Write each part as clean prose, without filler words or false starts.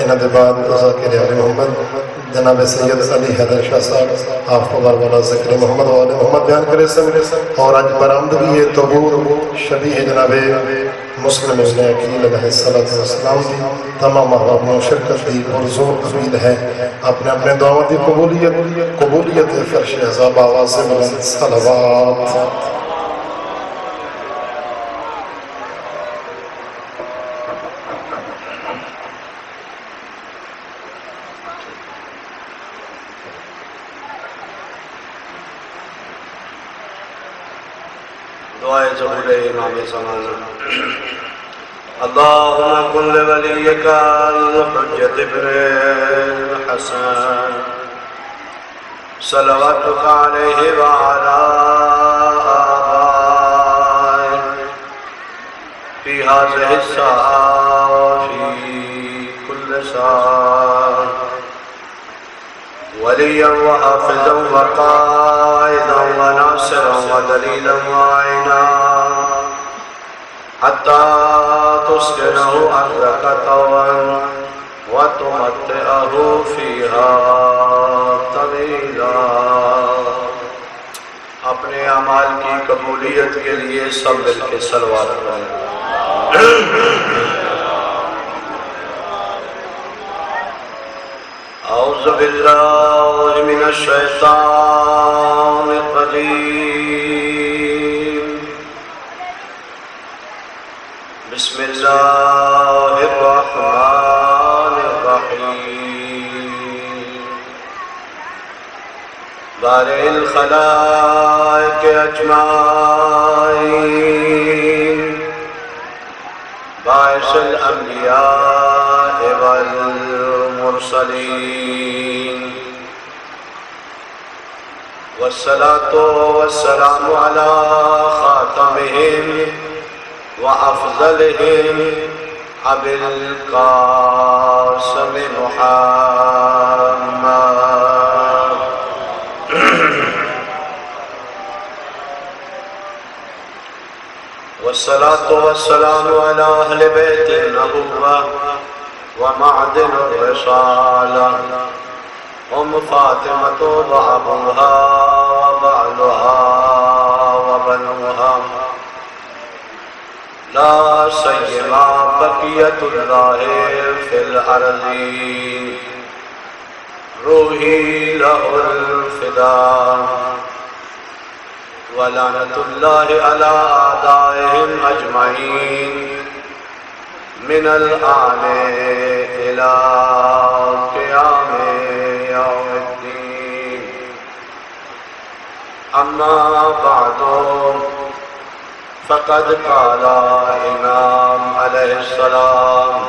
انہاں دے بعد ذاکر علی محمد جناب سید علی حیدر شاہ صاحب آپ کو والا ذکر محمد و آل محمد بیان کرے سن اور آج برآمدگی تبور شبیہ جناب مسلم ابن عقیل علیہ السلام دی تمام احباب میں شرکت دی پرزور امید ہے اپنے اپنے دعوت دی قبولیت فرش عذاب آواز سے بلند صلوات دعائے ظہور امام زمان اللہم کن لولیک الحجت ابن الحسن صلواتک علیہ وعلا آبائے فی هذه الساعة وفی کل ساعة وليا وحافظا وقائدا وناصرا ودليلا وعينا حتى تسكنه أرضك طوعا وتمتعه فيها طويلا. اپنے اعمال کی قبولیت کے لیے سب مل کے صلوات پڑھیں. اعوذ باللہ من الشیطان الرجیم بسم اللہ الرحمن الرحیم بارئ الخلائق اجمعین باعث الانبیاء والمرسلین والصلاة والسلام على خاتمهم وأفضلهم أبي القاسم محمد والصلاة والسلام على أهل بيت النبوة ومعدن الرسالة فاطمة وأبوها وبعلها وبنوها لا سيما بقية الله في الأرض روحي له الفداء ولعنة الله على أعدائهم أجمعين من الآن إلى قيام يوم الدين. أما بعد فقد قال الإمام عليه السلام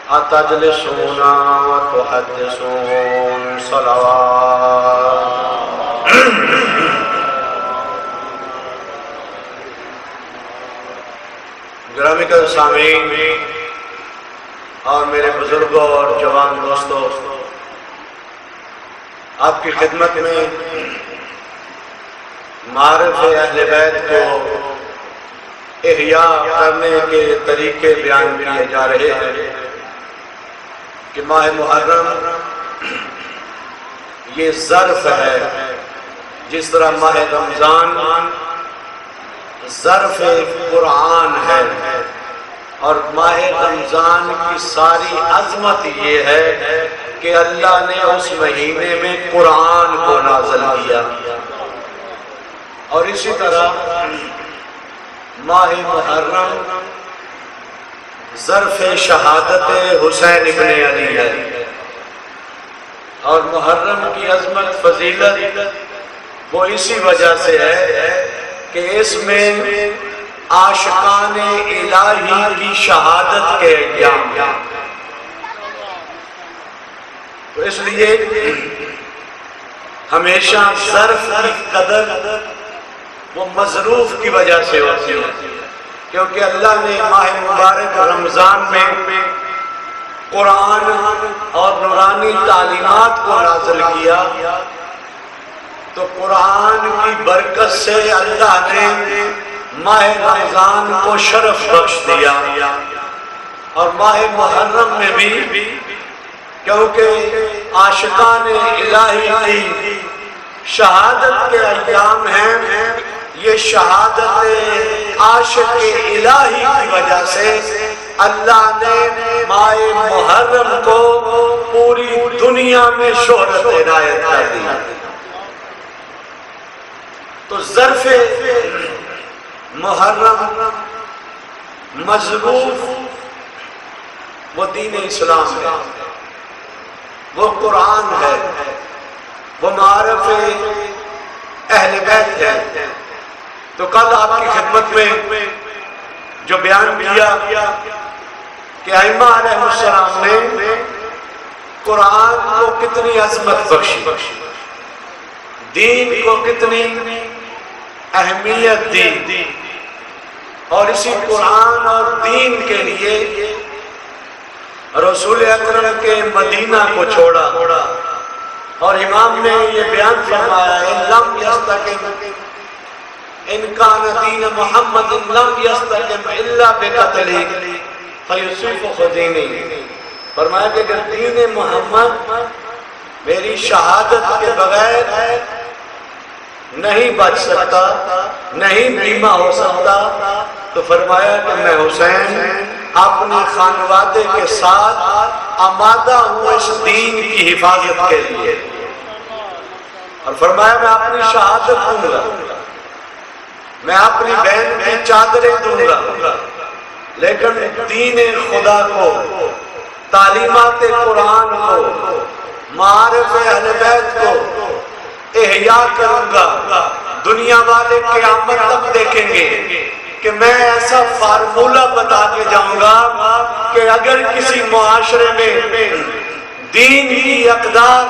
أتجلسون وتحدثون صلوات. گرامی کا سامعین اور میرے بزرگوں اور جوان دوستوں، آپ کی خدمت میں معارف اہل بیت کو احیاء کرنے کے طریقے بیان کیے جا رہے ہیں کہ ماہ محرم یہ ظرف ہے، جس طرح ماہ رمضان ظرف قرآن ہے، اور ماہ رمضان کی ساری عظمت یہ ہے کہ اللہ نے اس مہینے میں قرآن کو نازل کیا. اور اسی طرح ماہ محرم ظرف شہادت حسین ابن علی ہے، اور محرم کی عظمت فضیلت وہ اسی وجہ سے ہے کہ اس میں عاشقان الہی کی شہادت کے ایام ہیں. تو اس لیے ہمیشہ ظرف کی قدر وہ مظروف کی وجہ سے ہوتی ہے، کیونکہ اللہ نے ماہ مبارک رمضان میں قرآن اور نورانی تعلیمات کو نازل کیا، تو قرآن کی برکت سے اللہ نے ماہ رمضان کو شرف بخش دیا. اور ماہ محرم میں بھی، کیونکہ عاشقان الہی کی شہادت کے ایام ہیں، یہ شہادت عاشق الہی کی وجہ سے اللہ نے ماہ محرم کو پوری دنیا میں شہرت عنایت کر دی۔ تو ظرف محرم مظروف وہ دین اسلام ہے، وہ قرآن ہے، وہ معارف اہل بیت ہے۔ تو کل آپ کی خدمت میں جو بیان کیا کہ ائمہ علیہ السلام نے قرآن کو کتنی عظمت بخشی، دین کو کتنی اہمیت دی، اور اسی قرآن اور دین کے لیے رسول اکرم کے مدینہ کو چھوڑا، اور امام نے یہ بیان فرمایا لم یستقم ان کان دین محمد لم یستقم الا بقتلہ فیصف دینی، فرمایا کہ اگر دین محمد میری شہادت کے بغیر نہیں بچ سکتا، نہیں بیمہ ہو سکتا، تو فرمایا کہ میں حسین اپنے خانوادے کے ساتھ آمادہ ہوں اس دین کی حفاظت کے لیے، اور فرمایا میں اپنی شہادت دوں گا، میں اپنی بہن کی چادریں دوں گا، لیکن دین خدا کو، تعلیمات قرآن کو، معارف اہل بیت کو احیاء کروں گا۔ دنیا والے قیامت تک دیکھیں گے کہ میں ایسا فارمولہ بتا کے جاؤں گا کہ اگر کسی معاشرے میں دین کی اقدار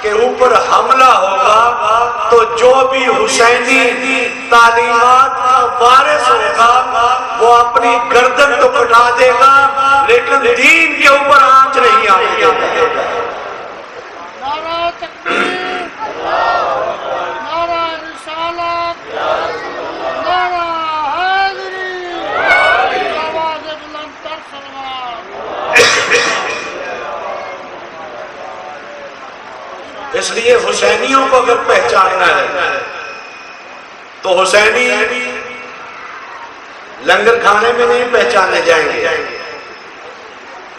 کے اوپر حملہ ہوگا تو جو بھی حسینی تعلیمات کا وارث ہوگا وہ اپنی گردن تو کٹا دے گا، لیکن دین کے اوپر آنچ نہیں آئے گا۔ نعرہ تکبیر، نعرہ رسالت، نعرہ حیدری، آواز بلند تر سلوات۔ اس لیے حسینیوں کو اگر پہچاننا ہے تو حسینی لنگر کھانے میں نہیں پہچانے جائیں گے،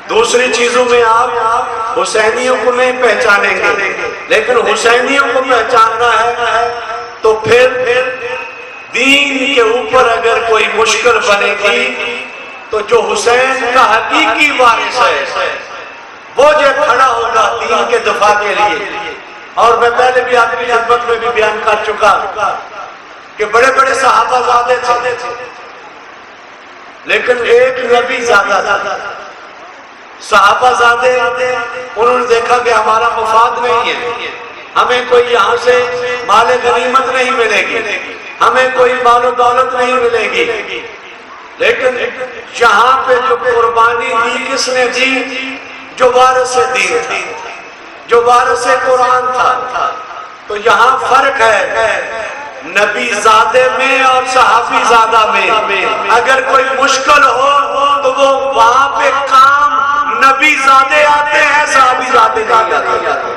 دوسری چیزوں میں آپ حسینیوں کو نہیں پہچانیں گے، لیکن حسینیوں کو پہچاننا ہے تو پھر دین کے اوپر اگر کوئی مشکل بنے گی تو جو حسین کا حقیقی وارث ہے وہ جو کھڑا ہوگا دین کے دفاع کے لیے۔ اور میں پہلے بھی آپ کی خدمت میں بھی بیان کر چکا کہ بڑے بڑے صحابہ زادے تھے، لیکن ایک نبی زادہ تھا۔ صحابہ زادے انہوں نے دیکھا کہ ہمارا مفاد نہیں ہے، ہمیں کوئی یہاں سے مال غنیمت نہیں ملے گی، ہمیں کوئی مال و دولت نہیں ملے گی، لیکن یہاں پہ جو قربانی دی کس نے دی؟ جو وارث دین تھا، جو وارث قرآن تھا۔ تو یہاں فرق ہے نبی زادے میں اور صحابی زادہ میں۔ اگر کوئی مشکل ہو تو وہ وہاں پہ کام نبی زادے آتے ہیں، صحابی زادے نہیں آتے۔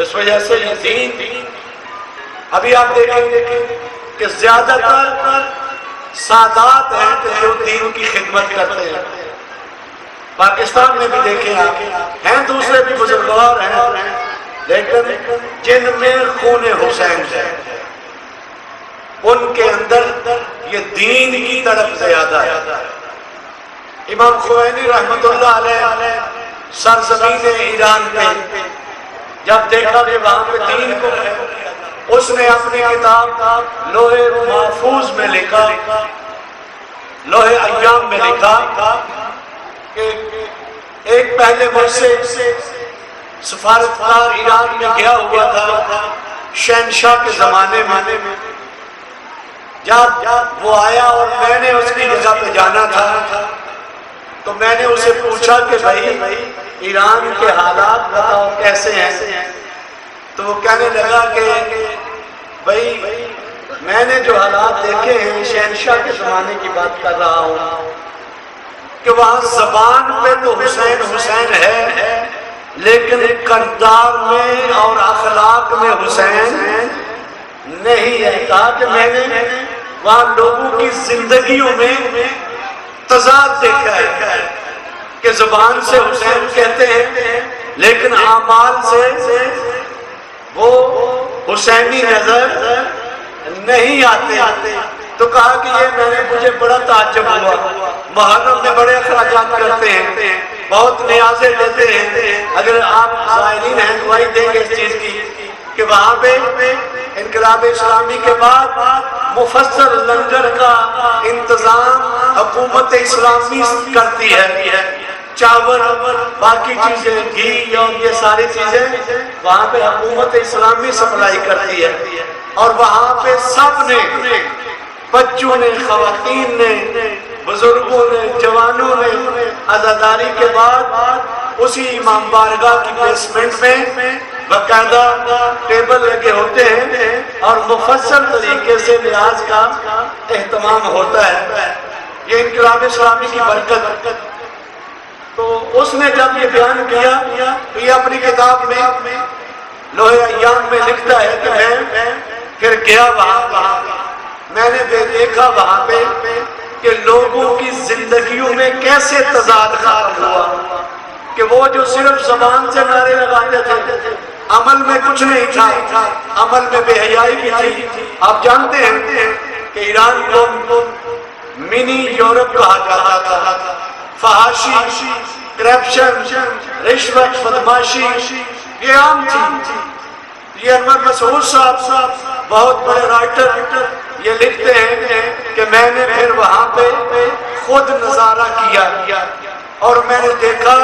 اس وجہ سے یہ دین، ابھی آپ دیکھیں گے کہ زیادہ تر سادات ہیں کہ جو دین کی خدمت کرتے ہیں۔ پاکستان میں بھی دیکھیں آپ ہیں، دوسرے بھی بزرگوار ہیں، لیکن جن میں خون حسین ہے ان کے اندر یہ دین کی طرف زیادہ ہے۔ امام خمینی رحمت اللہ علیہ سرزمین ایران میں جب دیکھا کہ وہاں پہ دین کو ہے، اس نے اپنی کتاب لوح محفوظ میں لکھا، لوح ایام میں لکھا کہ ایک پہلے ملک سے سفارتکار ایران میں گیا ہوا تھا شہنشاہ کے زمانے میں، جب وہ آیا اور میں نے اس کی جگہ پہ جانا تھا تو میں نے اسے پوچھا کہ بھائی ایران کے حالات بتاؤ کیسے ہیں؟ تو وہ کہنے لگا کہ بھائی میں نے جو حالات دیکھے ہیں شہنشاہ کے زمانے کی بات کر رہا ہوں کہ وہاں زبان پہ تو حسین حسین ہے، لیکن کردار میں اور اخلاق میں حسین نہیں ہے۔ کہا کہ میں نے وہاں لوگوں کی زندگیوں میں تضاد دیکھا ہے کہ زبان سے حسین کہتے ہیں لیکن اعمال سے وہ حسینی نظر نہیں آتے۔ تو کہا کہ یہ مجھے بڑا تعجب ہوا، محرم میں بڑے اخراجات کرتے ہیں، بہت نیازیں دیتے ہیں، اگر آپ زائرین ہیں گواہی دیں گے اس چیز کی کہ وہاں پہ انقلاب اسلامی کے بعد مفصل لنگر کا انتظام حکومت اسلامی کرتی ہے، چاول باقی چیزیں گھی اور یہ ساری چیزیں وہاں پہ حکومت اسلامی سپلائی کرتی ہے، اور وہاں پہ سب نے، بچوں نے، خواتین نے، بزرگوں نے، جوانوں نے عزاداری کے بعد اسی امام بارگاہ کی بیسمنٹ میں باقاعدہ ٹیبل لگے ہوتے ہیں اور مفصل طریقے سے لحاظ کا اہتمام ہوتا ہے۔ یہ انقلاب اسلامی کی برکت۔ تو اس نے جب یہ بیان کیا تو یہ اپنی کتاب میں لوح ایام میں لکھتا ہے کہ میں پھر گیا وہاں، میں نے دیکھا وہاں پہ کہ لوگوں کی زندگیوں میں کیسے تضاد ختم ہوا، کہ وہ جو صرف زبان سے نعرے لگاتے تھے، عمل میں کچھ نہیں تھا، عمل میں بے حیائی بھی تھی۔ آپ جانتے ہیں کہ ایران کو منی یورپ کہا جاتا تھا، فحاشی، کرپشن، رشوت، بدماشی یہ عام تھی۔ یہ انور مسعود صاحب بہت بڑے رائٹر یہ لکھتے ہیں کہ میں نے پھر وہاں پہ خود نظارہ کیا اور میں نے دیکھا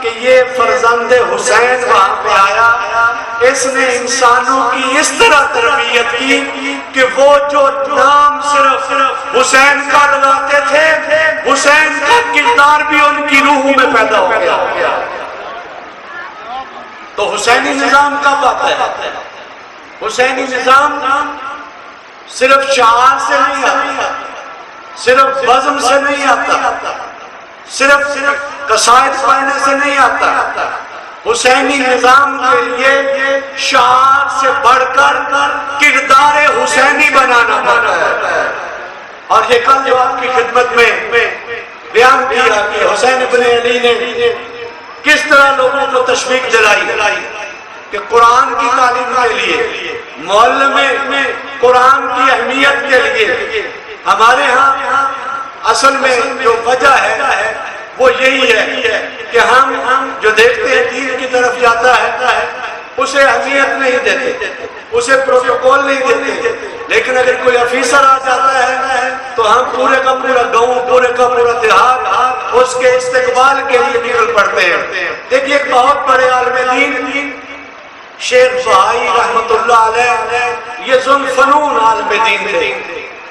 کہ یہ فرزند حسین وہاں پہ آیا، اس نے انسانوں کی اس طرح تربیت کی کہ وہ جو نام صرف حسین کا لگاتے تھے، حسین کا کردار بھی ان کی روحوں میں پیدا ہو گیا۔ تو حسینی نظام کب آتا ہے؟ حسینی نظام صرف شعار سے نہیں آتا، صرف بزم سے نہیں آتا، صرف قصائد پڑھنے سے نہیں آتا۔ حسینی نظام کے لیے شعار سے بڑھ کر کردار حسینی بنانا پڑتا ہے۔ اور یہ کل جو آپ کی خدمت میں بیان کیا کہ حسین ابن علی نے کس طرح لوگوں کو تشویق دلائی کہ قرآن کی تعلیم کے لیے، معلم میں قرآن کی اہمیت کے لیے ہمارے ہاں اصل میں جو وجہ ہے وہ یہی ہے کہ ہم جو دیکھتے ہیں دین کی طرف جاتا ہے اسے اہمیت نہیں دیتے، اسے پروٹوکول نہیں دیتے، لیکن اگر کوئی افیسر آ جاتا ہے تو ہم پورے کا پورا گاؤں، پورے کا پورا دیہات اس کے استقبال کے لیے نکل پڑتے ہیں۔ دیکھیے ایک بہت بڑے عالم دین شیخ بہائی رحمت اللہ علیہ، یہ ذوالفنون عالم دین تھے،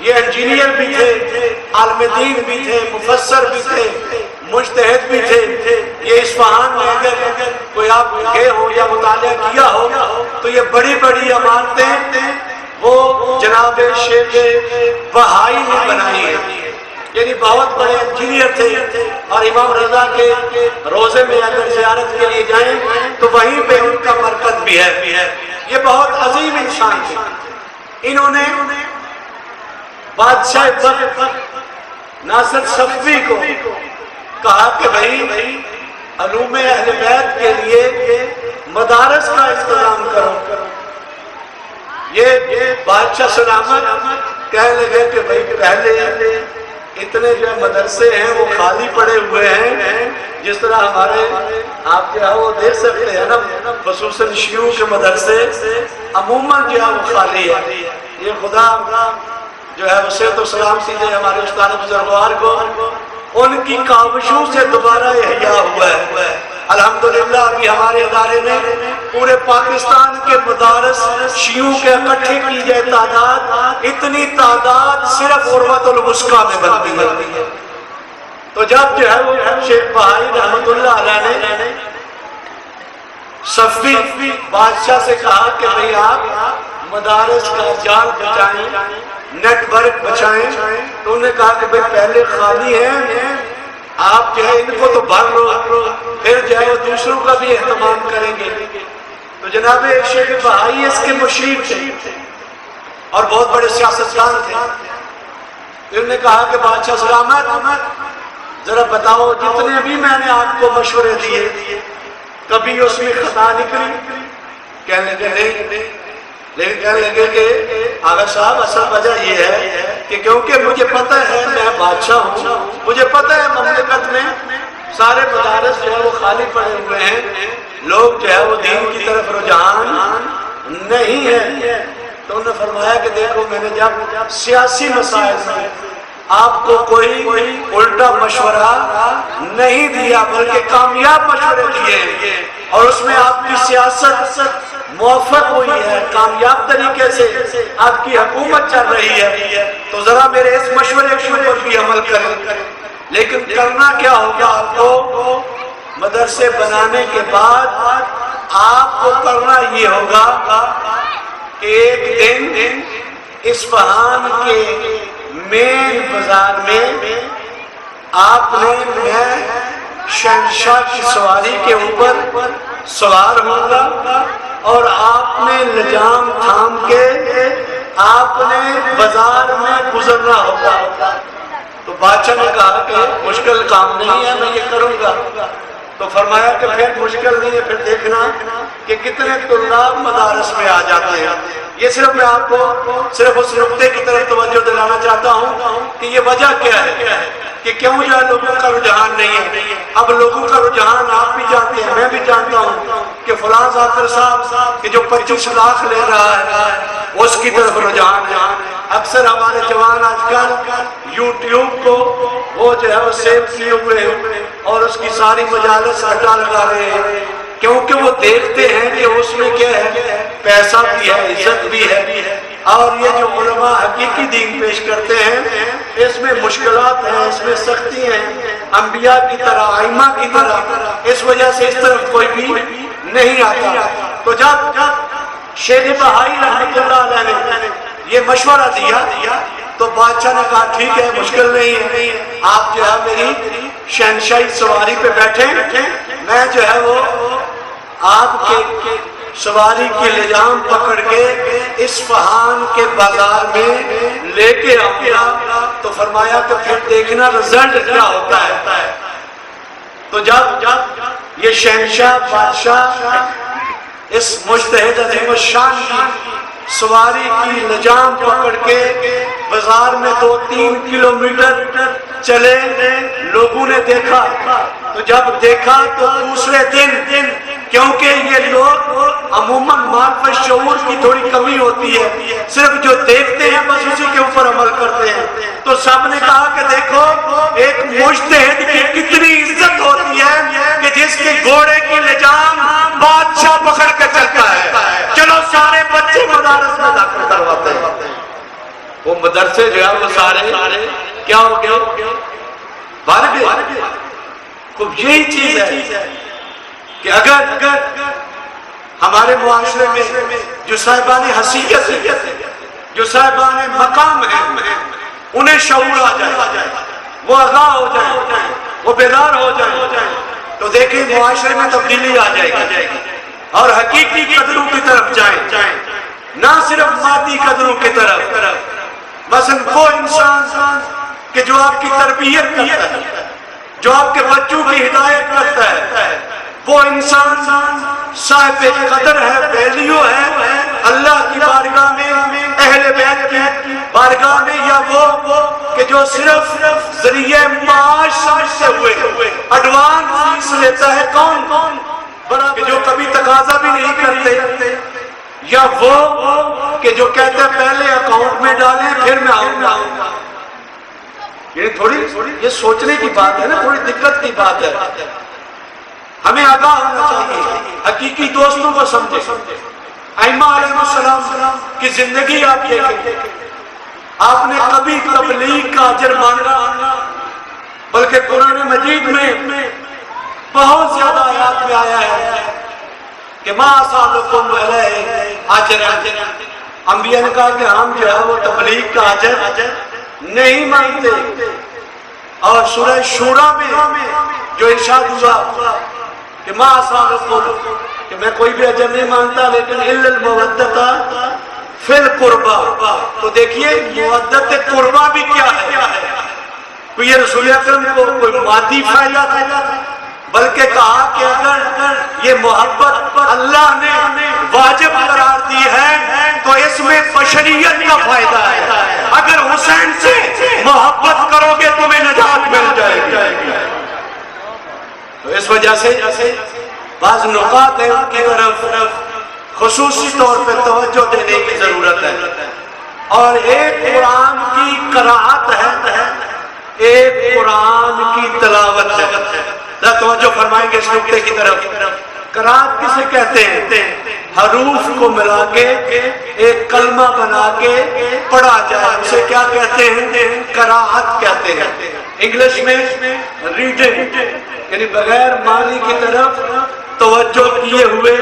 یہ انجینئر بھی تھے، عالم دین بھی تھے، مفسر بھی تھے، مجتہد بھی تھے۔ یہ اصفہان میں اگر کوئی آپ گئے ہو یا مطالعہ کیا ہو تو یہ بڑی بڑی عمارتیں وہ جناب شیخ بہائی نے بنائی ہیں، یعنی بہت بڑے انجینئر تھے۔ اور امام رضا کے روزے میں اگر زیارت کے لیے جائیں تو وہیں پہ ان کا مرکز بھی ہے۔ یہ بہت عظیم انسان تھے۔ انہوں نے بادشاہ وقت ناصر صفوی کو کہا کہ بھائی علوم اہل بیت کے لیے مدارس کا انتظام کرو۔ یہ بادشاہ سلامت کہنے لگے کہ بھائی پہلے اتنے جو مدرسے ہیں وہ خالی پڑے ہوئے ہیں، جس طرح ہمارے آپ جو ہے وہ دیکھ سکتے ہیں نا، خصوصاً شیعوں کے مدرسے عموماً جو ہے وہ خالی ہے۔ یہ خدا جو ہے اسے تو سلام سیدھے ہمارے استاد بزرگوار کو ان کی کاوشوں سے دوبارہ احیا ہوا ہے۔ الحمدللہ ابھی ہمارے ادارے میں پورے پاکستان کے مدارس شیعوں کے اکٹھے کی جائے تعداد، اتنی تعداد صرف عروۃ الوثقیٰ میں بنتی ہے۔ تو جب جو ہے وہ شیخ بہائی رحمت اللہ علیہ نے صفوی بادشاہ سے کہا کہ بھئی آپ مدارس کا جال بچائیں، نیٹ ورک بچائیں، تو انہوں نے کہا کہ بھئی پہلے خالی ہیں، آپ جو ہے ان کو تو بھر لو، پھر جو ہے وہ دوسروں کا بھی اہتمام کریں گے۔ تو جناب شیخ بہائی اس کے مشیر تھے اور بہت بڑے سیاستدان تھے۔ انہوں نے کہا کہ بادشاہ سلامت ذرا بتاؤ جتنے بھی میں نے آپ کو مشورے دیے کبھی اس میں خطا نکلی؟ کہنے لگے نہیں، لیکن کہنے لگے کہ آغا صاحب اصل وجہ یہ ہے کہ کیونکہ مجھے پتہ ہے میں بادشاہ ہوں، مجھے پتہ ہے مملکت میں سارے مدارس جو ہے وہ خالی پڑے ہوئے ہیں، لوگ جو ہے وہ دین کی طرف رجحان نہیں ہے۔ تو انہوں نے فرمایا کہ دیکھو میں نے جب سیاسی مسائل میں آپ کو کوئی الٹا مشورہ نہیں دیا بلکہ کامیاب مشورے دیے ہیں اور اس میں آپ کی سیاست موفق ہوئی ہے، کامیاب طریقے سے آپ کی حکومت چل رہی ہے، تو ذرا میرے اس مشورے کے اوپر بھی عمل کریں۔ لیکن کرنا کیا ہوگا؟ آپ کو مدرسے بنانے کے بعد آپ کو کرنا یہ ہوگا کہ ایک دن اصفہان کے مین بازار میں آپ نے میں شہنشاہ کی سواری کے اوپر سوار ہوگا اور آپ نے لجام تھام کے آپ نے بازار میں گزرنا ہوگا۔ تو بادشاہ نے کہا کہ مشکل کام نہیں ہے، میں یہ کروں گا۔ تو فرمایا کہ پھر مشکل نہیں ہے، پھر دیکھنا کہ کتنے طلاب مدارس میں آ جاتے ہیں۔ یہ صرف میں آپ کو صرف اس نقطے کی طرف توجہ دلانا چاہتا ہوں کہ یہ وجہ کیا ہے کہ کیوں جو ہے لوگوں کا رجحان نہیں ہے۔ اب لوگوں کا رجحان آپ بھی جانتے ہیں، میں بھی جانتا ہوں کہ فلاں ذاکر صاحب کہ جو 25 لاکھ لے رہا ہے اس کی طرف رجحان ہے۔ اکثر ہمارے جوان آج کل یوٹیوب کو وہ جو ہے وہ سیو کیے ہوئے ہیں اور اس کی ساری مجالس ہٹا لگا رہے ہیں کیونکہ وہ دیکھتے ہیں کہ اس میں کیا ہے، پیسہ بھی ہے، عزت بھی ہے، اور یہ جو علماء حقیقی دین پیش کرتے ہیں اس میں مشکلات ہیں، اس میں سختی ہیں، انبیاء کی طرح، ائمہ کی طرح، اس وجہ سے اس طرف کوئی بھی نہیں آتا۔ تو جب شیخ بہائی رحمۃ اللہ علیہ نے یہ مشورہ دیا تو بادشاہ نے کہا ٹھیک ہے، مشکل نہیں ہے، آپ جو ہے میری شہنشاہی سواری پہ بیٹھیں، میں جو ہے وہ آپ کے سواری کی لجام پکڑ کے اصفہان کے بازار میں لے کے آؤں گا۔ تو فرمایا کہ پھر دیکھنا رزلٹ کیا ہوتا ہے۔ تو جب یہ شہنشاہ بادشاہ اس مجتہد عظیم الشان کی سواری کی لجام پکڑ کے بازار میں 2-3 کلومیٹر چلے، لوگوں نے دیکھا، تو جب دیکھا تو دوسرے دن کیونکہ یہ لوگ عموماً معرفت شعور کی تھوڑی کمی ہوتی ہے، صرف جو دیکھتے ہیں بس اسی کے اوپر عمل کرتے ہیں، تو سب نے کہا کہ دیکھو ایک مجتہد کی کتنی عزت ہوتی ہے کہ جس کے گھوڑے کی لجام بادشاہ پکڑ کے چلتا ہے، چلو سارے بچے مدارس میں داخل کرواتے ہیں۔ وہ مدرسے جو ہے وہ سارے کیا ہو گئے؟ بھر گئے۔ خوب یہی چیز ہے کہ اگر ہمارے معاشرے میں جو صاحبان حیثیت ہے، جو صاحبان مقام ہیں، انہیں شعور آ جائے، وہ آگاہ ہو جائے، وہ بیدار ہو جائے، تو دیکھیں معاشرے میں تبدیلی آ جائے گی اور حقیقی قدروں کی طرف جائیں، نہ صرف مادی قدروں کی طرف۔ مثلا وہ انسان کہ جو آپ کی تربیت کرتا ہے، جو آپ کے بچوں کی ہدایت کرتا ہے، وہ انسان صاحب قدر ہے، ویلیو ہے اللہ کی بارگاہ میں، اہل بیت کی بارگاہ میں، یا وہ کہ جو صرف ذریعہ معاش سمجھتے ہوئے ایڈوانس فیس لیتا ہے، کون کہ جو کبھی تقاضا بھی نہیں کرتے، یا وہ کہ جو کہتے ہیں پہلے اکاؤنٹ میں ڈالیں پھر میں آؤں گا۔ یہ تھوڑی یہ سوچنے کی بات ہے نا، تھوڑی دقت کی بات ہے۔ ہمیں آگاہ ہونا چاہیے، حقیقی دوستوں کو سمجھے۔ ائمہ علیہ السلام کی زندگی آپ دیکھیں، آپ نے کبھی تبلیغ کا اجر مانگا، بلکہ قرآن مجید میں بہت زیادہ آیات میں آیا ہے کہ ما اسالکم علیہ اجر۔ انبیاء نے کہا کہ ہم جو ہے وہ تبلیغ کا اجر نہیں مانگتے، اور سورہ شورا میں جو ارشاد ہوا کہ ما اصابکم، کہ میں کوئی بھی اجر نہیں مانتا لیکن الا المودۃ فی القربى، تو دیکھیے مودت قربا بھی کیا ہے؟ کوئی یہ رسول اکرم کو کوئی مادی فائدہ تھا، بلکہ کہا کہ اگر یہ محبت اللہ نے واجب قرار دی ہے تو اس میں بشریت کا فائدہ ہے، اگر حسین سے محبت کرو گے تمہیں نجات مل جائے گی۔ تو اس وجہ سے بعض نکات ہیں ان کی طرف خصوصی طور پہ توجہ دینے کی ضرورت ہے، اور ایک قرآن کی قرأت ہے، ایک قرآن کی تلاوت ہے۔ ذرا توجہ فرمائیں گے اس نکتے کی طرف۔ قرأت کسے کہتے ہیں؟ حروف کو ملا کے ایک کلمہ بنا کے پڑھا جائے، اسے کیا کہتے ہیں؟ قرأت کہتے ہیں۔ انگلش میں ریڈنگ، یعنی بغیر معنی کی طرف توجہ کیے ہوئے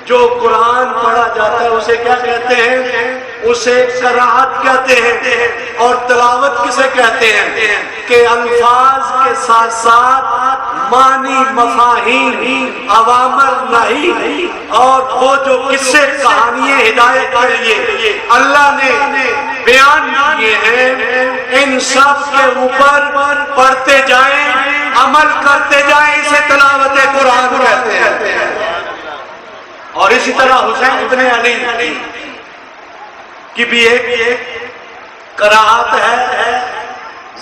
جو قرآن پڑھا جاتا ہے اسے کیا کہتے ہیں؟ اسے قرأت کہتے ہیں۔ اور تلاوت کسے کہتے ہیں؟ کہ الفاظ کے ساتھ ساتھ معنی، مفاہیم، اوامر، نہی اور وہ جو قصے، کہانیاں ہدایت کے لیے اللہ نے بیان کیے ہیں، ان سب کے اوپر پڑھتے جائیں، عمل کرتے جائیں، اسے تلاوت قرآن کہتے ہیں۔ اور اسی طرح حسین ابن علی کی بھی ایک قرأت ہے،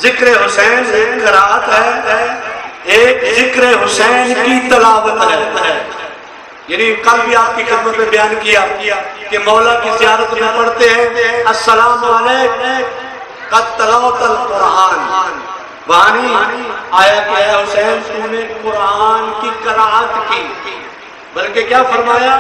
ذکر حسین ایک قرأت ہے، ایک ذکر حسین کی تلاوت ہے۔ یعنی کل بھی آپ کی خدمت میں بیان کیا کہ مولا کی زیارت میں پڑھتے ہیں السلام علیکم قد تلاوت القرآن، وہانی آیا کہ اے حسین تو نے قرآن کی قرأت کی، بلکہ کیا فرمایا؟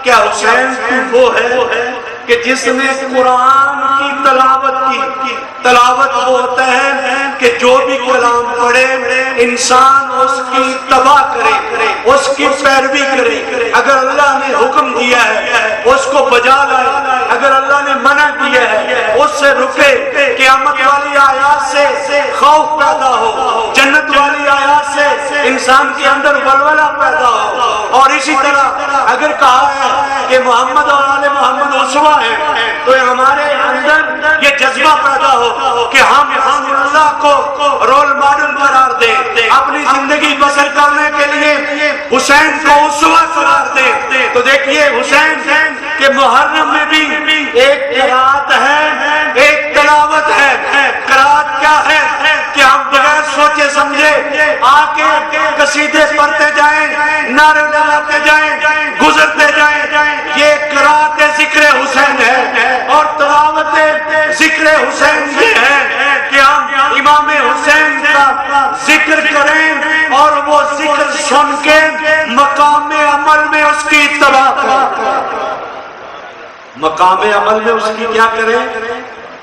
کیا حسین تو وہ ہے کہ جس نے قرآن کی تلاوت کی؟ تلاوت وہ ہوتا ہے کہ جو بھی کلام پڑھے انسان اس کی تباہ کرے، اس کی پیروی کرے۔ اگر اللہ نے حکم دیا ہے اس کو بجا لائے، اگر اللہ نے منع کیا ہے اس سے رکے، قیامت والی آیات سے خوف پیدا ہو، جنت والی آیات سے انسان کے اندر ولولہ پیدا ہو۔ اور اسی طرح اگر کہا ہے کہ محمد اور آل محمد اسوہ ہے تو ہمارے اندر یہ جذبہ پیدا ہو کہ ہم اللہ کو رول ماڈل قرار دیں، اپنی زندگی بسر کرنے کے لیے حسین کو اسوہ قرار دیں۔ تو دیکھیے حسین کے محرم میں بھی ایک قرأت ہے، ایک تلاوت ہے۔ قرأت کیا ہے کہ ہم بغیر سوچے سمجھے آکے قصیدے پڑھتے جائیں، نعرے لگاتے جائیں، گزرتے جائیں، یہ قرأت ذکر حسین ہے۔ اور تلاوت ذکر حسین یہ ہے کہ ہم امام حسین کا ذکر کریں اور وہ ذکر سن کے مقام عمل میں اس کی اتباع کریں، مقام عمل میں اس کی کیا کریں؟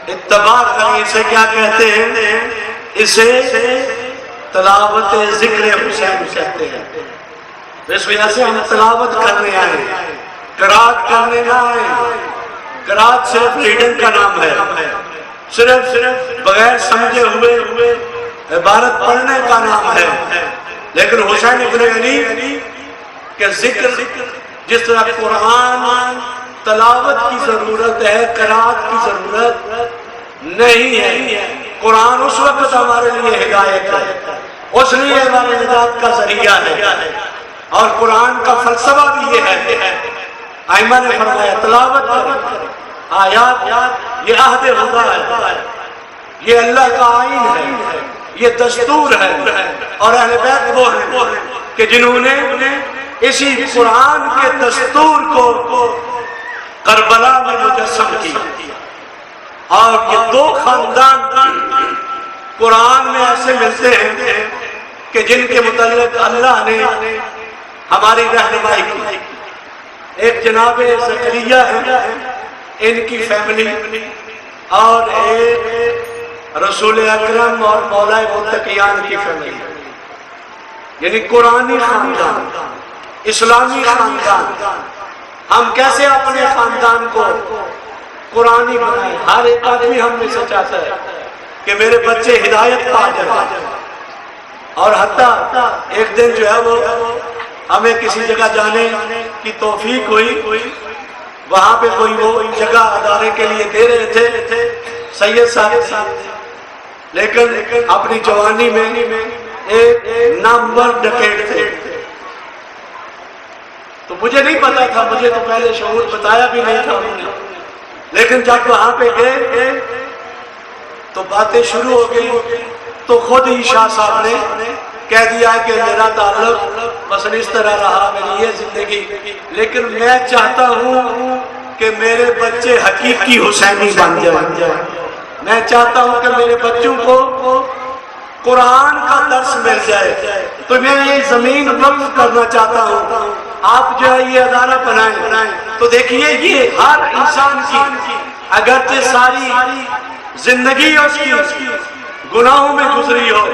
اتباع کریں۔ اسے کیا کہتے ہیں؟ اسے تلاوت ذکر حسین کہتے ہیں۔ اس وجہ سے ہم تلاوت کرنے آئے، قرأت کرنے نہ آئے۔ قرأت صرف ریڈنگ کا نام ہے، صرف بغیر سمجھے ہوئے عبارت پڑھنے کا نام ہے۔ لیکن حسین ابن علی کہ ذکر جس طرح قرآن تلاوت کی ضرورت ہے، قرأت کی ضرورت نہیں ہے۔ قرآن اس وقت ہمارے لیے ہدایت ہے، اس لیے ہمارے نجات کا ذریعہ ہے، اور قرآن کا فلسفہ بھی یہ ہے۔ ائمہ نے فرمایا تلاوت آیات یہ عہد خدا ہے، یہ اللہ کا آئین ہے، یہ دستور ہے، اور اہل بیت وہ ہیں کہ جنہوں نے اسی قرآن کے دستور کو کربلا میں مجسم کیا۔ اور یہ دو خاندان قرآن میں ایسے ملتے ہیں کہ جن کے متعلق اللہ نے ہماری رہنمائی کی۔ ایک جناب زکریا ہے، ان کی فیملی، اور ایک رسول اکرم اور مولا متقیان کی فیملی، یعنی قرآنی خاندان، اسلامی خاندان۔ ہم کیسے اپنے خاندان کو قرآنی بنائیں؟ ہر ایک آدمی ہم میں سے چاہتا ہے کہ میرے بچے ہدایت پا جائیں. اور حتیٰ ایک دن جو ہے وہ ہمیں کسی جگہ جانے کی توفیق ہوئی، وہاں پہ کوئی وہ جگہ ادارے کے لیے دے رہے تھے سید صاحب، لیکن اپنی جوانی میں ایک نامور ڈکیٹ تھے. تو مجھے نہیں پتا تھا، مجھے تو پہلے شعور بتایا بھی نہیں تھا انہوں نے، لیکن جب وہاں پہ گئے تو باتیں شروع ہو گئی. تو خود ہی شاہ صاحب نے کہہ دیا کہ میرا تعلق مثلا اس طرح رہا، میری یہ زندگی، لیکن میں چاہتا ہوں کہ میرے بچے حقیقی حسینی بن جائیں. میں چاہتا ہوں کہ میرے بچوں کو قرآن کا درس مل جائے، تو میں یہ زمین وقف کرنا چاہتا ہوں. آپ جو ہے یہ ادارہ بنائیں. تو دیکھیے یہ ہر انسان کی اگرچہ ساری زندگی اس کی گناہوں میں گزری ہو،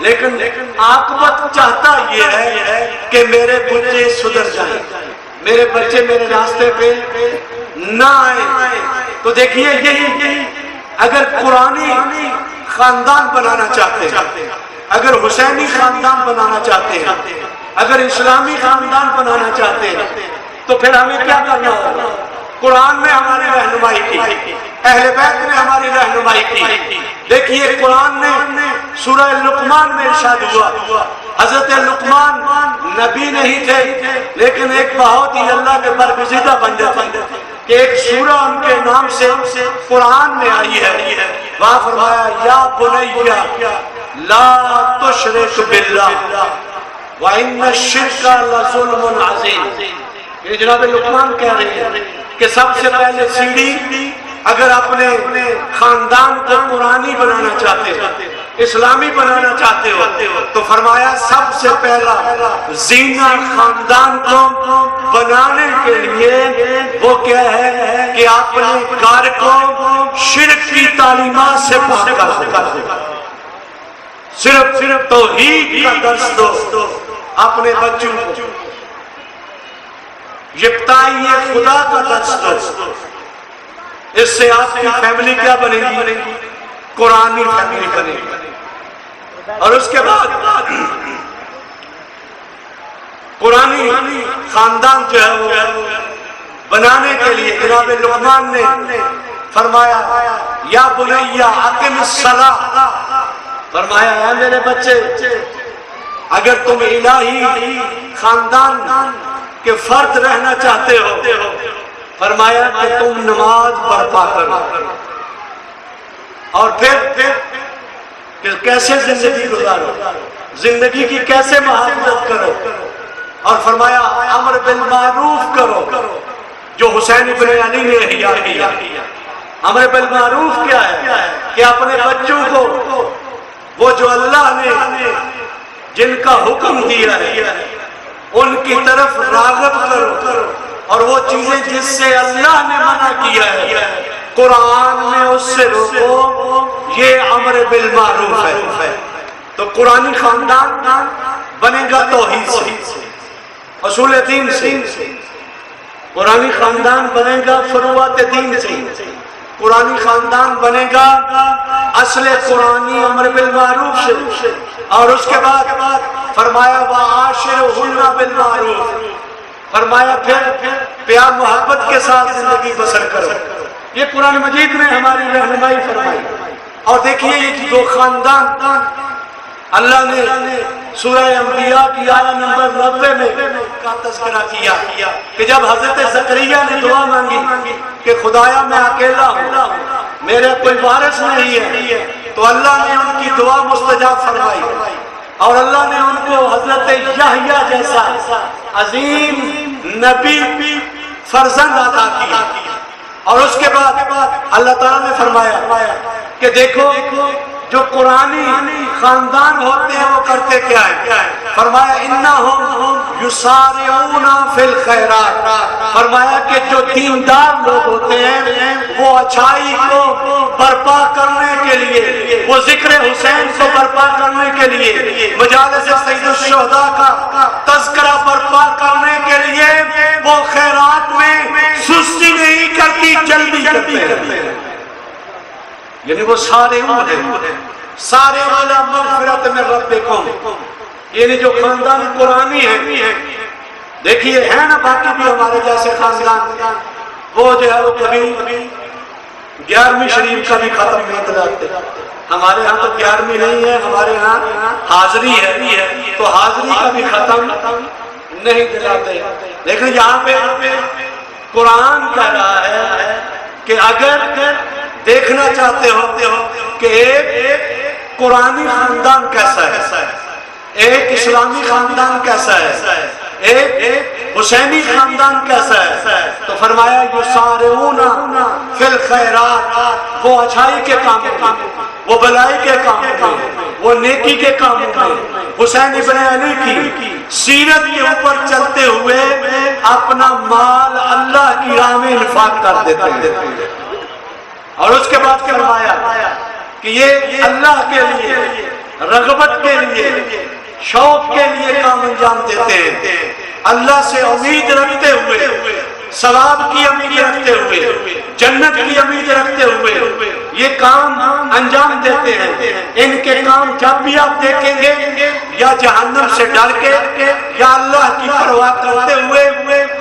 لیکن عاقبت چاہتا یہ ہے کہ میرے بچے سدھر جائیں، میرے بچے میرے راستے پہ نہ آئیں. تو دیکھیے یہی اگر قرآنی خاندان بنانا چاہتے ہیں، اگر حسینی خاندان بنانا چاہتے ہیں، اگر اسلامی خاندان بنانا چاہتے ہیں، تو پھر ہمیں کیا کرنا ہوگا؟ قرآن نے ہماری رہنمائی کی، اہل بیت نے ہماری رہنمائی کی. دیکھیے قرآن نے سورہ لقمان میں ارشاد ہوا، حضرت لقمان نبی نہیں تھے لیکن ایک بہت ہی اللہ کے برگزیدہ بندے تھے کہ ایک سورہ ان کے نام سے قرآن میں آئی ہے. وہاں فرمایا یا بنیا لا تشرک باللہ وَإِنَّ الشِّرْكَ لَظُلْمٌ عَظِيمٌ. یہ جناب لقمان کہہ رہے ہیں کہ سب سے پہلے سیڑھی اگر اپنے خاندان کو قرآنی بنانا چاہتے ہو، اسلامی بنانا چاہتے ہو، تو فرمایا سب سے پہلا زینہ خاندان کو بنانے کے لیے وہ کیا ہے کہ اپنے گھر کو شرک کی تعلیمات سے پاک کر دو. صرف توحید کا درس دو اپنے بچوں کو، یکتائی خدا کا درس دو. اس سے آپ کی فیملی کیا بنے گی؟ قرآنی فیملی بنے گی. اور اس کے بعد قرآنی خاندان جو ہے وہ بنانے کے لیے جناب لقمان نے فرمایا یا بنیا اقم الصلاۃ. فرمایا اے میرے بچے اگر تم الہی خاندان کے فرد رہنا چاہتے ہو، فرمایا کہ تم نماز برپا کرو. اور پھر کہ کیسے زندگی گزارو، زندگی کی کیسے محافظت کرو. اور فرمایا امر بالمعروف کرو، جو حسین ابن علی نے احیا کیا. امر بالمعروف کیا ہے کہ اپنے بچوں کو وہ جو اللہ نے جن کا حکم دیا ہے ان کی طرف راغب کرو، اور وہ چیزیں جس سے اللہ نے منع کیا ہے قرآن میں اس سے روکو. یہ امر بالمعروف ہے. تو قرآنی خاندان بنے گا توحید سے، اصول دین سے. قرآنی خاندان بنے گا فروعات دین سے. قرآنی خاندان بنے گا اصل قرآنی امر بالمعروف سے. اور اس کے بعد فرمایا وَعَاشِرْهُنَّ بِالْمَعْرُوفِ. فرمایا پھر پیار محبت کے ساتھ زندگی بسر کرو. یہ قرآن مجید نے ہماری رہنمائی فرمائی. اور دیکھیے یہ دو خاندان اللہ نے سورہ انبیاء کی آیت نمبر 90 میں کا تذکرہ کیا کہ جب حضرت زکریا نے دعا مانگی کہ خدایا میں اکیلا ہوں، میرے کوئی وارث نہیں ہے، تو اللہ نے ان کی دعا مستجاب فرمائی اور اللہ نے ان کو حضرت یحییٰ جیسا عظیم نبی فرزند عطا کیا. اور اس کے بعد اللہ تعالیٰ نے فرمایا کہ دیکھو جو قرآنی خاندان ہوتے ہیں وہ کرتے کیا ہے. فرمایا انہم یسارعون فی الخیرات. فرمایا کہ جو دیندار لوگ ہوتے ہیں وہ اچھائی کو برپا کرنے کے لیے، وہ ذکر حسین کو برپا کرنے کے لیے، مجالس سید الشہداء کا تذکرہ برپا کرنے کے لیے وہ خیرات میں سستی نہیں کرتی، جلدی کرتے ہیں. یعنی وہ سارے مغفرت من ربکم، یعنی جو خاندان قرآنی ہے، دیکھیے ہے نا باقی بھی ہمارے جیسے خاندان، وہ جو ہے وہ کبھی 11ویں شریف کا بھی ختم نہیں دلاتے. ہمارے ہاں تو 11ویں نہیں ہے، ہمارے ہاں حاضری ہے، تو حاضری کا بھی ختم نہیں دلاتے. لیکن یہاں پہ قرآن کہہ رہا ہے کہ اگر دیکھنا چاہتے ہو کہ ایک قرآنی خاندان کیسا ہے، ایک اسلامی خاندان کیسا ہے، ایک حسینی خاندان کیسا ہے، تو فرمایا یسارعون فی الخیرات، وہ اچھائی کے کام میں، وہ بلائی کے کام میں، وہ نیکی کے کام میں حسین ابن علی کی سیرت کے اوپر چلتے ہوئے اپنا مال اللہ کی راہ میں انفاق کر دیتے ہیں. اور اس کے بعد فرمایا کہ یہ اللہ کے لیے، رغبت کے لیے، شوق کے لیے کام انجام دیتے ہیں، اللہ سے امید رکھتے ہوئے، ثواب کی امید رکھتے ہوئے، جنت کی امید رکھتے ہوئے یہ کام انجام دیتے ہیں. ان کے کام جب بھی آپ دیکھیں گے یا جہنم سے ڈر کے یا اللہ کی پرواہ کرتے ہوئے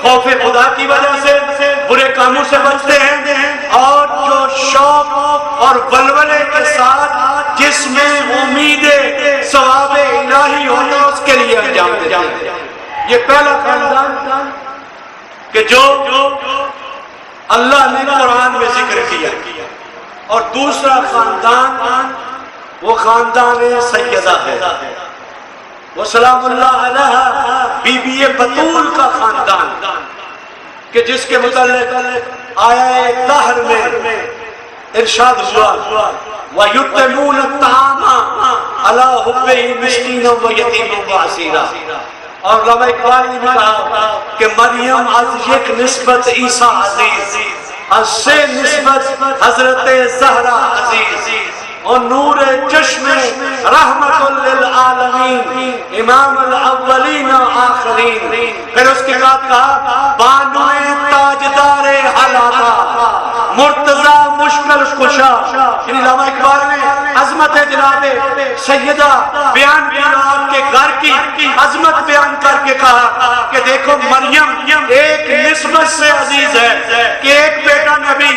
خوف خدا کی وجہ سے برے کاموں سے بچتے ہیں، اور جو شوق اور ولولے کے ساتھ جس میں امید ثواب الہی ہوتا اس کے لیے انجام دیتے ہیں. یہ پہلا خاندان کہ جو اللہ نے قرآن میں ذکر کیا، اور دوسرا خاندان وہ خاندان سیدہ ہے، وہ سلام اللہ علیہ بی بی بطول کا خاندان، کہ جس کے متعلق آیہ طہر میں ارشاد ہوا وَيُطْعِمُونَ الطَّعَامَ عَلَىٰ حُبِّهِ مِسْكِينًا وَيَتِيمًا وَأَسِيرًا. اور علامہ اقبال نے کہا کہ مریم از یک نسبت عیسیٰ عزیز، از سے نسبت حضرت زہرا عزیز، اور نور چشم رحمت للعالمین، امام الاولین آخرین. پھر اس کے بعد کہا بانوئے تاجدار حلاتا، مرتضی مشکل کشا. یعنی علامہ اقبال نے عظمت جناب سیدہ بیان کی، آپ کے گھر کی عظمت بیان کر کے کہا کہ دیکھو مریم ایک نسبت سے عزیز ہے کہ ایک بیٹا نبی،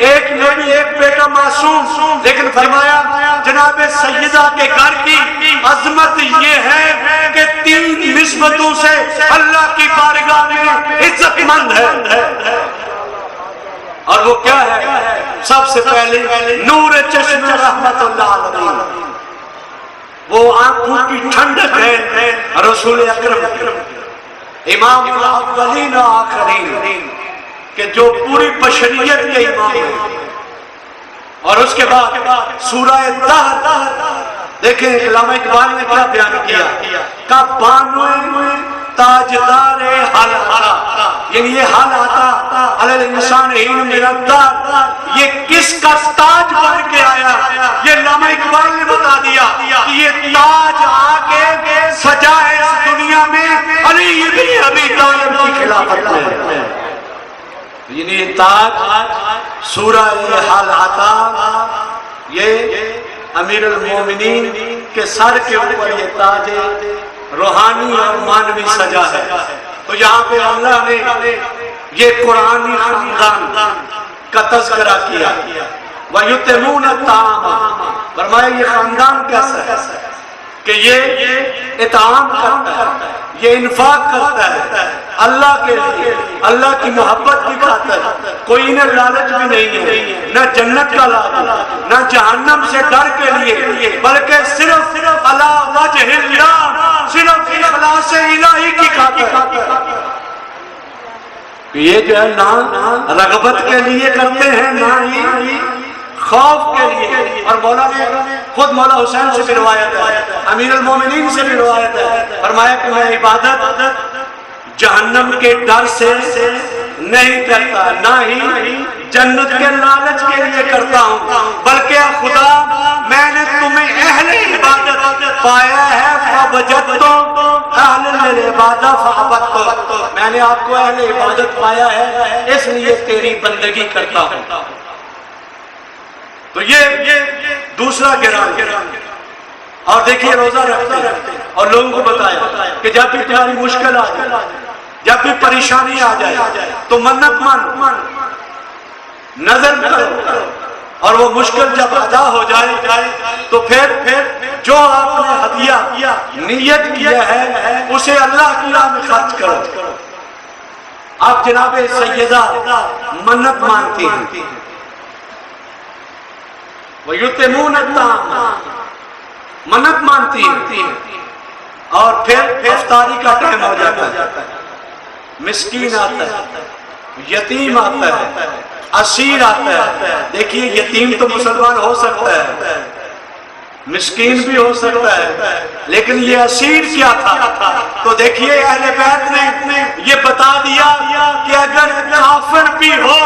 ایک نبی، ایک بیٹا معصوم. لیکن فرمایا جناب سیدہ کے گھر کی عظمت یہ ہے کہ 3 نسبتوں سے اللہ کی بارگاہ میں عزت مند ہے. اور وہ کیا ہے؟ سب سے پہلے نور چشم رحمت اللہ علیہ، وہ آنکھوں کی ٹھنڈک ہے رسول اکرم امام الاولین آخرین، کہ جو پوری بشریت کے امام ہیں. اور اس کے بعد سورہ طہر دیکھیں علامہ اقبال نے کیا بیان کیا کہ بانوئے تاجدار حلاتا، یعنی یہ حلاتا علی الانسان حین من الدار، یہ کس کا تاج بن کے آیا؟ یہ علامہ اقبال نے بتا دیا کہ یہ تاج آگے سجائے اس دنیا میں علی بن ابی طالب کی خلافت میں. یعنی یہ تاج سورہ حلاتا، یہ امیر المومنین کے سر کے اوپر یہ تاج روحانی اور مانوی سجا ہے. تو یہاں پہ اللہ نے یہ قرآنی خاندان کا تذکرہ کیا. وَيُطْعِمُونَ الطَّعَامَ، فرمایا یہ خاندان کیسا ہے کہ یہ اطعام کرتا ہے، یہ انفاق کرتا ہے اللہ کے لیے، اللہ کی محبت کی خاطر. کوئی انہیں لالچ بھی نہیں ہے، نہ جنت کا لالچ، نہ جہنم سے ڈر کے لیے، بلکہ صرف علی وجہ اللہ، صرف اخلاص الہی کی خاطر. یہ جو ہے نہ رغبت کے لیے کرتے ہیں، نہ ہی خوف کے لیے. اور مولا نے خود مولا حسین سے بھی روایت ہے، امیر المومنین سے بھی روایت ہے، فرمایا کہ میں عبادت جہنم کے ڈر سے نہیں کرتا، نہ ہی جنت کے لالچ کے لیے کرتا ہوں، بلکہ خدا میں نے تمہیں اہل عبادت پایا ہے فوجدتم اہل العبادت فعبدتم، میں نے آپ کو اہل عبادت پایا ہے اس لیے تیری بندگی کرتا ہوں. تو یہ دوسرا گران. اور دیکھیے روزہ رکھتے ہیں اور لوگوں کو بتایا کہ جب بھی تمہاری مشکل آ جائے، جب بھی پریشانی آ جائے تو منت مان، نظر کرو، اور وہ مشکل جب ادا ہو جائے تو پھر جو آپ نے ہدیہ نیت کیا ہے اسے اللہ کی راہ میں خرچ کرو. آپ جناب سیدہ منت مانتی ہیں. وَيُتِمُونَ الطَّعَامَ، منت مانتی ہیں، اور پھر افطاری کا ٹائم ہو جاتا ہے، مسکین آتا ہے، یتیم آتا ہے، اسیر آتا ہے. دیکھیے یتیم تو مسلمان ہو سکتا ہے، مسکین بھی ہو سکتا ہے، لیکن یہ اسیر کیا تھا؟ تو دیکھیے اہل بیت نے یہ بتا دیا کہ اگر کافر بھی ہو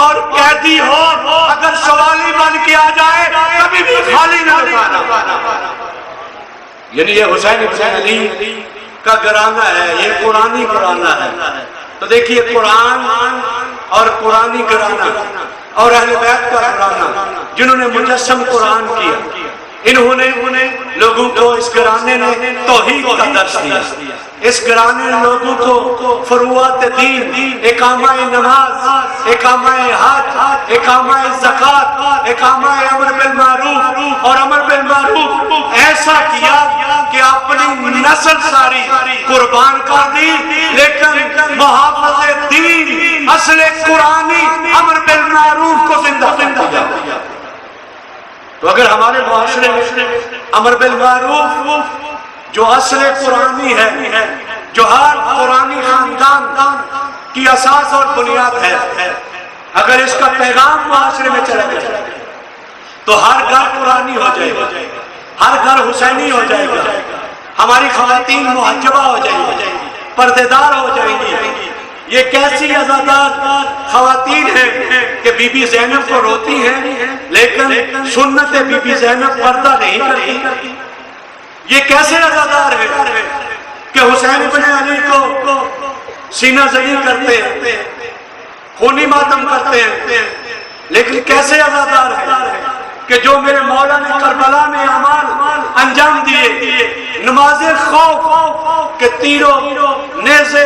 اور قیدی ہو، اگر سوالی بن کے آ جائے کبھی بھی خالی نہ لوٹانا. یعنی یہ حسین ابن علی کا گرانہ ہے، یہ قرآنی گرانہ ہے. تو دیکھیے قرآن اور قرآنی گرانہ اور اہل بیت کا گرانہ جنہوں نے مجسم قرآن کیا، انہوں نے لوگوں کو اس گرانے نے توحید کا درس دیا. اس گرانے نے لوگوں کو فروعات دین، اقامہ نماز، اقامہ حج، اقامہ زکوٰۃ، اقامہ امر بالمعروف اور امر بالمعروف ایسا کیا کہ اپنی نسل ساری قربان کر دی، لیکن محافظ دین اصل قرآنی امر بالمعروف کو زندہ کیا. تو اگر ہمارے معاشرے میں امر بالمعروف جو اصل قرآنی ہے، جو ہر قرآنی خاندان کی اساس اور بنیاد ہے، اگر اس کا پیغام معاشرے میں چلا گیا تو ہر گھر قرآنی ہو جائے گا، ہر گھر حسینی ہو جائے گا. ہماری خواتین محجبہ ہو جائیں گی، پردے دار ہو جائیں گی. یہ کیسی عزادار خواتین ہیں کہ بی بی زینب کو روتی ہیں لیکن سنت بی بی زینب پردہ نہیں کرتی. یہ کیسے عزادار ہیں کہ حسین ابن علی کو سینہ زنی کرتے ہیں، خونی ماتم کرتے ہیں، لیکن کیسے عزادار ہیں کہ جو میرے مولا نے کربلا میں اعمال انجام دیے، نماز خوف کہ تیروں نیزے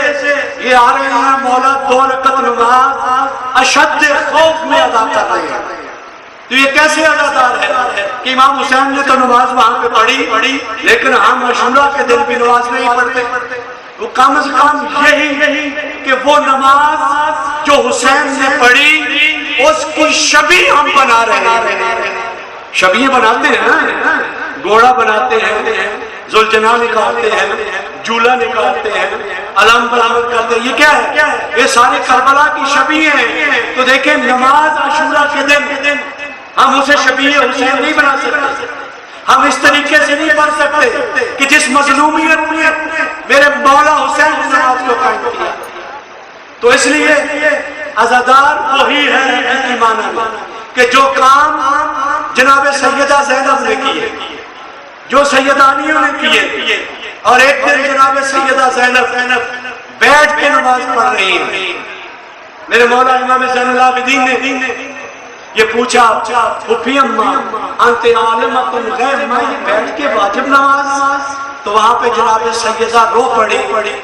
یہ آ رہے ہیں، مولا 2 رکعت نماز اشد خوف میں ادا کر رہے ہیں. تو یہ کیسے عزادار ہے کہ امام حسین نے تو نماز وہاں پہ پڑھی لیکن ہم عاشورہ کے دن بھی نماز نہیں پڑھتے. وہ کم از کم یہی کہ وہ نماز جو حسین نے پڑھی اس کی شبیہ ہم بنا رہے ہیں. شبیہ بناتے ہیں نا، گھوڑا بناتے ہیں، ذوالجناح نکالتے ہیں، جھولا نکالتے ہیں، علم برآمد کرتے ہیں. یہ کیا ہے؟ یہ سارے کربلا کی شبیہ ہیں. تو دیکھیں نماز عاشورہ کے دن ہم اسے شبیہ حسین نہیں بنا سکتے. ہم اس طریقے سے نہیں پڑھ سکتے کہ جس مظلومیت میں میرے مولا حسین نے نماز کو قائم کیا. تو اس لیے عزادار وہی ہے ایمان میں کہ جو کام جناب سیدہ زینب نے کیے، جو سیدانیوں نے کیے. اور ایک دن جناب سیدہ زینب بیٹھ کے نماز پڑھ رہی ہیں. میرے مولا امام زین العابدین نے یہ پوچھا، پھوپھی اماں انت عالمۃ الغیب، میں یہ بیٹھ کے واجب نماز؟ تو وہاں پہ جناب سیدہ رو پڑی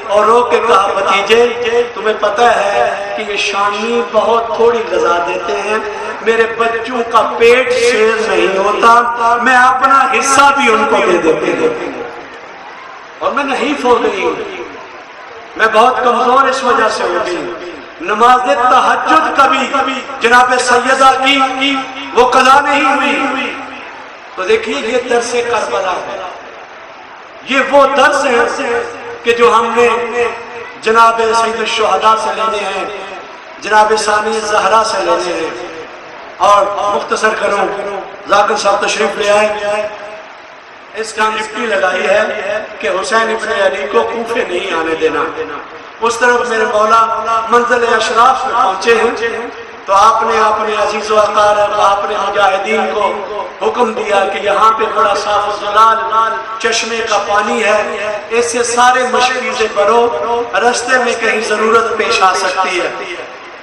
اور رو کے کہا، بھتیجے تمہیں پتہ ہے کہ یہ شامی بہت تھوڑی غذا دیتے ہیں، میرے بچوں کا پیٹ شیر نہیں ہوتا، میں اپنا حصہ بھی ان کو دے دیتے ہیں. اور میں نحیف ہو گئی ہوں، میں بہت کمزور اس وجہ سے ہو گئی. نماز تہجد کبھی جناب سیدہ کی وہ قضا نہیں ہوئی. تو دیکھیے یہ درس کربلا ہے، یہ وہ درس ہے کہ جو ہم نے جناب سید الشہداء سے لینے ہیں، جناب ثانی زہرا سے لینے ہیں. اور مختصر کروں، ذاکر صاحب تشریف لے آئے، اس کا نفٹی لگائی ہے کہ حسین ابن علی کو کوفے نہیں آنے دینا. اس طرف میرے مولا منزل اشراف میں پہنچے ہیں تو آپ نے اپنے عزیز و اقارب، آپ نے مجاہدین کو حکم دیا کہ یہاں پہ بڑا صاف و زلال چشمے کا پانی ہے، اس سے سارے مشکیزیں بھرو، رستے میں کہیں ضرورت پیش آ سکتی ہے.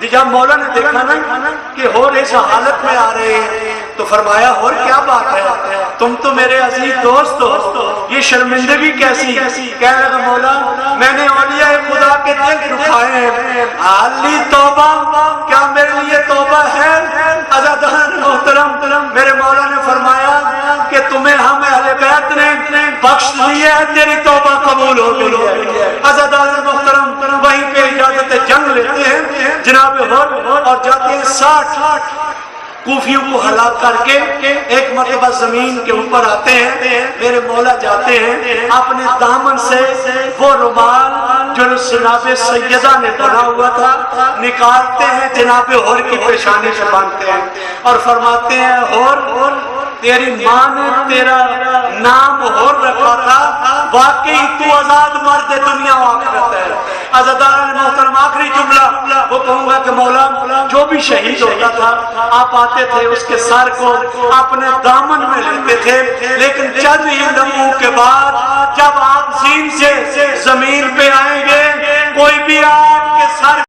جب مولا نے دیکھا نا کہ ہور اس حالت میں آ رہے ہیں تو فرمایا ہور کیا بات ہے، تم تو میرے عزیز دوست ہو، یہ شرمندگی کیسی؟ کہنے لگا مولا میں نے اولیاء خدا کے دل دکھائے ہیں، حالی توبہ، کیا میرے لیے توبہ ہے؟ عزیزان محترم میرے مولا نے فرمایا کہ تمہیں ہم اہل بیت نے بخش دیا ہے، تیری توبہ قبول ہو گئی ہے۔ عزیزان محترم وہیں پہ اجازت جنگ لیتے ہیں جناب اور جاتے ہیں 60 کوفیوں کو ہلاک کر کے ایک مرتبہ زمین کے اوپر آتے ہیں، میرے مولا جاتے ہیں اپنے دامن سے وہ رومال جو جناب سیدہ نے بنا ہوا تھا نکالتے ہیں، جناب ہور کی پیشانی سے باندھتے ہیں اور فرماتے ہیں ہور تیری ماں نے تیرا نام ہور رکھا تھا، واقعی تو آزاد مرد دنیا و آخرت ہے۔ عزیزان محترم آخری جملہ وہ کہوں گا کہ مولا جو بھی شہید ہوتا تھا آپ آتے تھے اس کے سر کو اپنے دامن میں لیتے تھے، لیکن چند ہی لمحوں کے بعد جب آپ زین سے زمین پہ آئیں گے کوئی بھی آپ کے سر